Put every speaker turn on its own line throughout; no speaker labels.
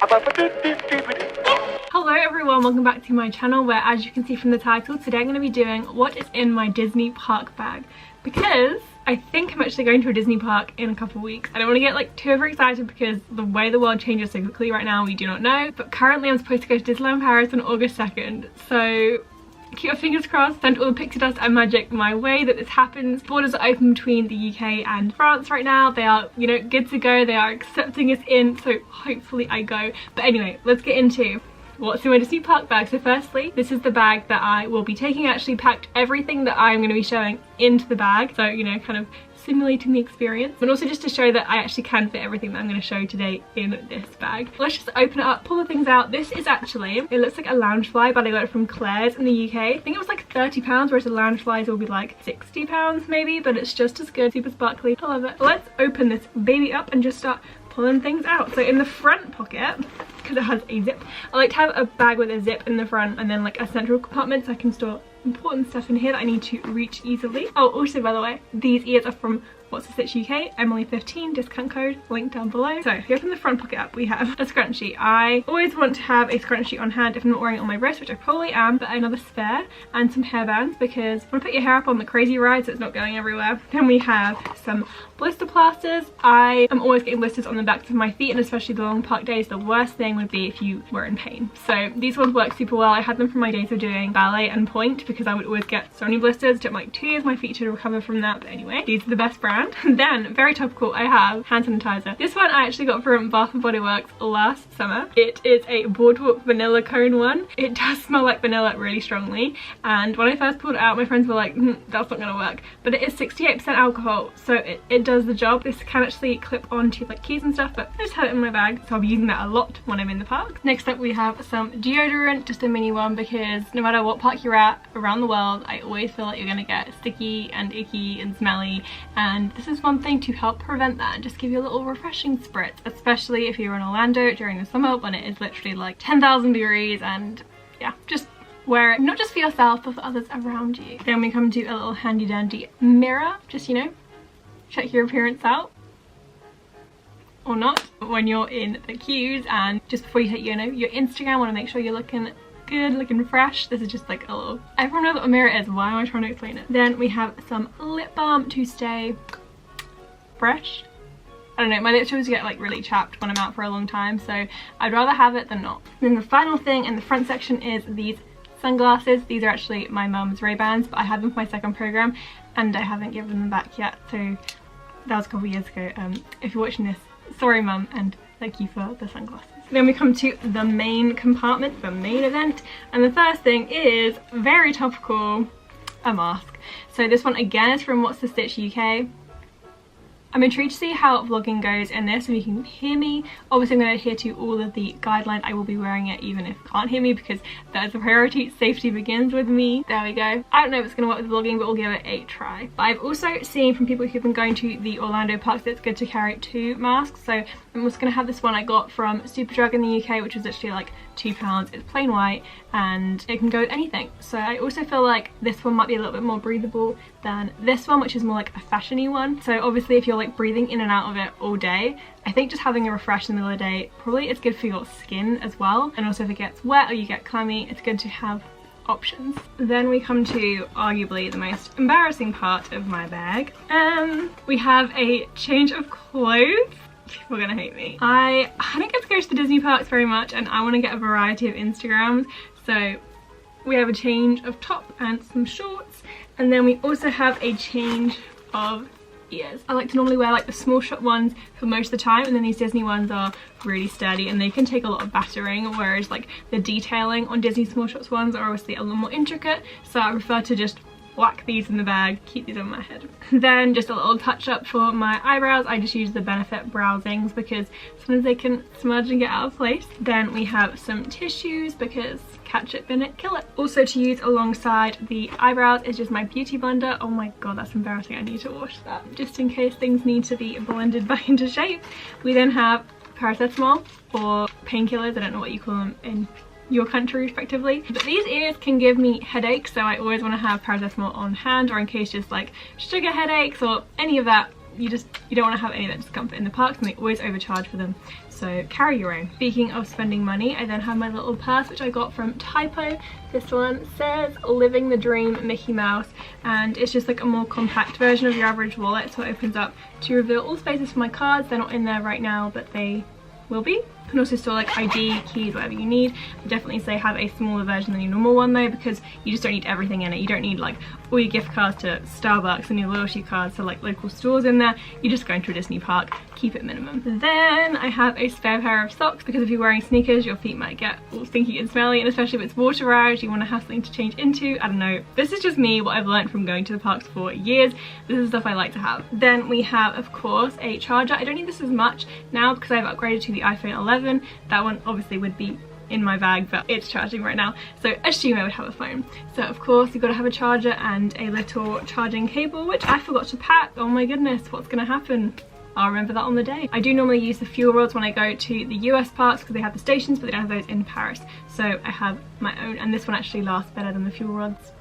Hello everyone, welcome back to my channel where, as you can see from the title, today I'm going to be doing what is in my Disney park bag, because I think I'm actually going to a Disney park in a couple of weeks. I don't want to get like too overexcited because the way the world changes so quickly right now, we do not know. But currently I'm supposed to go to Disneyland Paris on August 2nd, so keep your fingers crossed, send all the pixie dust and magic my way that this happens. Borders are open between the UK and France right now. They are, you know, good to go. They are accepting us in, so hopefully I go. But anyway, let's get into what's in my Disney park bag. So firstly, this is the bag that I will be taking. I actually packed everything that I'm going to be showing into the bag, so, you know, kind of simulating the experience, but also just to show that I actually can fit everything that I'm going to show today in this bag. Let's just open it up, pull the things out. This is actually, it looks like a Loungefly, but I got it from Claire's in the UK. I think it was like £30, whereas the Loungeflies will be like £60 maybe, but it's just as good, super sparkly. I love it. Let's open this baby up and just start pulling things out. So in the front pocket, because it has a zip, I like to have a bag with a zip in the front and then like a central compartment so I can store important stuff in here that I need to reach easily. Oh, also by the way, these ears are from What's the Stitch UK, Emily15, discount code linked down below. So if you open the front pocket up, we have a scrunchie. I always want to have a scrunchie on hand if I'm not wearing it on my wrist, which I probably am, but another spare, and some hairbands because I want to put your hair up on the crazy ride so it's not going everywhere. Then we have some blister plasters. I am always getting blisters on the backs of my feet, and especially the long park days, the worst thing would be if you were in pain. So these ones work super well. I had them from my days of doing ballet and point because I would always get so many blisters. It took like 2 years my feet to recover from that, but anyway, these are the best brand. Then, very topical, I have hand sanitizer. This one I actually got from Bath & Body Works last summer. It is a Boardwalk vanilla cone one. It does smell like vanilla really strongly, and when I first pulled it out, my friends were like, that's not gonna work. But it is 68% alcohol, so it does the job. This can actually clip onto like keys and stuff, but I just have it in my bag, so I'll be using that a lot when I'm in the park. Next up we have some deodorant, just a mini one, because no matter what park you're at around the world, I always feel like you're gonna get sticky and icky and smelly, and this is one thing to help prevent that and just give you a little refreshing spritz, especially if you're in Orlando during the summer when it is literally like 10,000 degrees. And yeah, just wear it, not just for yourself but for others around you. Then we come to a little handy dandy mirror, just, you know, check your appearance out or not when you're in the queues, and just before you take, you know, your Instagram, want to make sure you're looking good, looking fresh. This is just like a little, everyone knows what a mirror is, why am I trying to explain it? Then we have some lip balm to stay fresh. I don't know, my lips always get like really chapped when I'm out for a long time, so I'd rather have it than not. Then the final thing in the front section is these sunglasses. These are actually my mum's Ray-Bans, but I had them for my second program and I haven't given them back yet, so that was a couple years ago. If you're watching this, sorry mum, and thank you for the sunglasses. Then we come to the main compartment, the main event, and the first thing is, very topical, a mask. So this one again is from What's the Stitch UK. I'm intrigued to see how vlogging goes in this, and you can hear me. Obviously I'm going to adhere to all of the guidelines. I will be wearing it even if you can't hear me, because that is a priority. Safety begins with me. There we go. I don't know if it's going to work with vlogging, but we'll give it a try. But I've also seen from people who've been going to the Orlando parks that it's good to carry 2 masks. So I'm just going to have this one I got from Superdrug in the UK, which is actually like £2. It's plain white and it can go with anything. So I also feel like this one might be a little bit more breathable than this one, which is more like a fashiony one. So obviously if you're like breathing in and out of it all day, I think just having a refresh in the middle of the day, probably it's good for your skin as well. And also if it gets wet or you get clammy, it's good to have options. Then we come to arguably the most embarrassing part of my bag. We have a change of clothes. People are gonna hate me. I don't get to go to the Disney parks very much, and I want to get a variety of Instagrams, so we have a change of top and some shorts, and then we also have a change of ears. I like to normally wear like the small shot ones for most of the time, and then these Disney ones are really sturdy and they can take a lot of battering, whereas like the detailing on Disney small shots ones are obviously a little more intricate, so I prefer to just whack these in the bag, keep these on my head. Then just a little touch up for my eyebrows. I just use the Benefit Browsings because sometimes they can smudge and get out of place. Then we have some tissues because catch it, bin it, kill it. Also to use alongside the eyebrows is just my beauty blender. Oh my god, that's embarrassing, I need to wash that just in case things need to be blended back into shape. We then have paracetamol or painkillers, I don't know what you call them in your country respectively, but these ears can give me headaches, so I always want to have paracetamol on hand, or in case just like sugar headaches or any of that, you don't want to have any of that discomfort in the parks, and they always overcharge for them. so carry your own. Speaking of spending money, I then have my little purse which I got from Typo. This one says Living the Dream Mickey Mouse, and it's just like a more compact version of your average wallet, so it opens up to reveal all spaces for my cards. They're not in there right now, but they will be. You can also store like ID, keys, whatever you need. I definitely say have a smaller version than your normal one though, because you just don't need everything in it. You don't need like all your gift cards to Starbucks and your loyalty cards to like local stores in there. You're just going to a Disney park, keep it minimum. Then I have a spare pair of socks, because if you're wearing sneakers your feet might get all stinky and smelly, and especially if it's water hours, you want to have something to change into. I don't know, this is just me, what I've learned from going to the parks for years. This is stuff I like to have. Then we have, of course, a charger. I don't need this as much now because I've upgraded to the iPhone 11. That one obviously would be in my bag, but it's charging right now, so assume I would have a phone. So of course you've got to have a charger and a little charging cable, which I forgot to pack. Oh my goodness, what's gonna happen? I'll remember that on the day. I do normally use the fuel rods when I go to the US parks because they have the stations, but they don't have those in Paris, so I have my own, and this one actually lasts better than the fuel rods.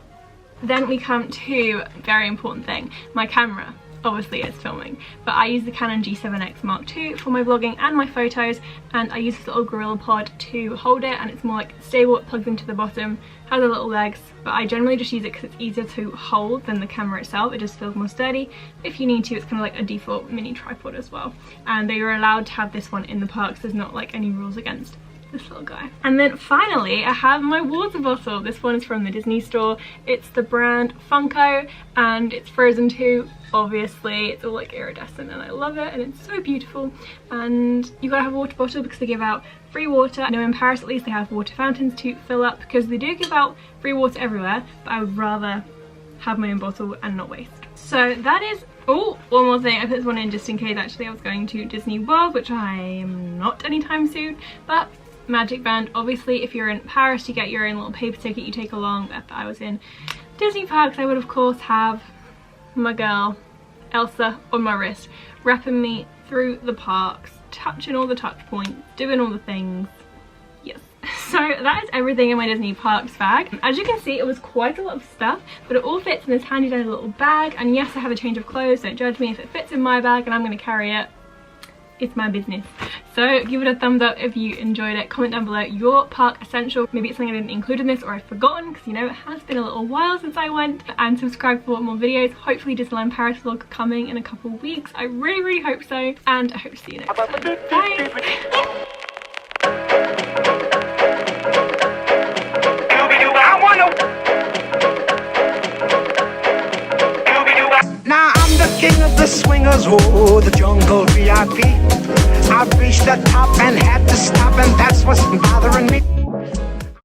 Then we come to a very important thing, my camera. Obviously it's filming, but I use the Canon G7X Mark II for my vlogging and my photos, and I use this little Gorilla Pod to hold it, and it's more like stable. It plugs into the bottom, has the little legs, but I generally just use it because it's easier to hold than the camera itself. It just feels more sturdy. If you need to, it's kind of like a default mini tripod as well, and they are allowed to have this one in the parks. There's not like any rules against this little guy. And then finally I have my water bottle. This one is from the Disney store. It's the brand Funko, and it's Frozen 2. Obviously it's all like iridescent, and I love it, and it's so beautiful. And you gotta have a water bottle because they give out free water. I know in Paris at least they have water fountains to fill up, because they do give out free water everywhere, but I would rather have my own bottle and not waste. So that is, oh, one more thing. I put this one in just in case actually I was going to Disney World, which I am not anytime soon, but Magic Band. Obviously if you're in Paris you get your own little paper ticket you take along, but if I was in Disney parks I would of course have my girl Elsa on my wrist, wrapping me through the parks, touching all the touch points, doing all the things. Yes. So that is everything in my Disney parks bag. As you can see, it was quite a lot of stuff, but it all fits in this handy dandy little bag. And yes, I have a change of clothes, don't judge me if it fits in my bag and I'm going to carry it. It's my business. So give it a thumbs up if you enjoyed it. Comment down below your park essential. Maybe it's something I didn't include in this or I've forgotten, because you know it has been a little while since I went. And subscribe for more videos. Hopefully Disneyland Paris vlog coming in a couple of weeks. I really hope so, and I hope to see you next time. Bye!
Now I'm the king of the swingers, oh, the jungle VIP. I've reached the top and had to stop, and that's why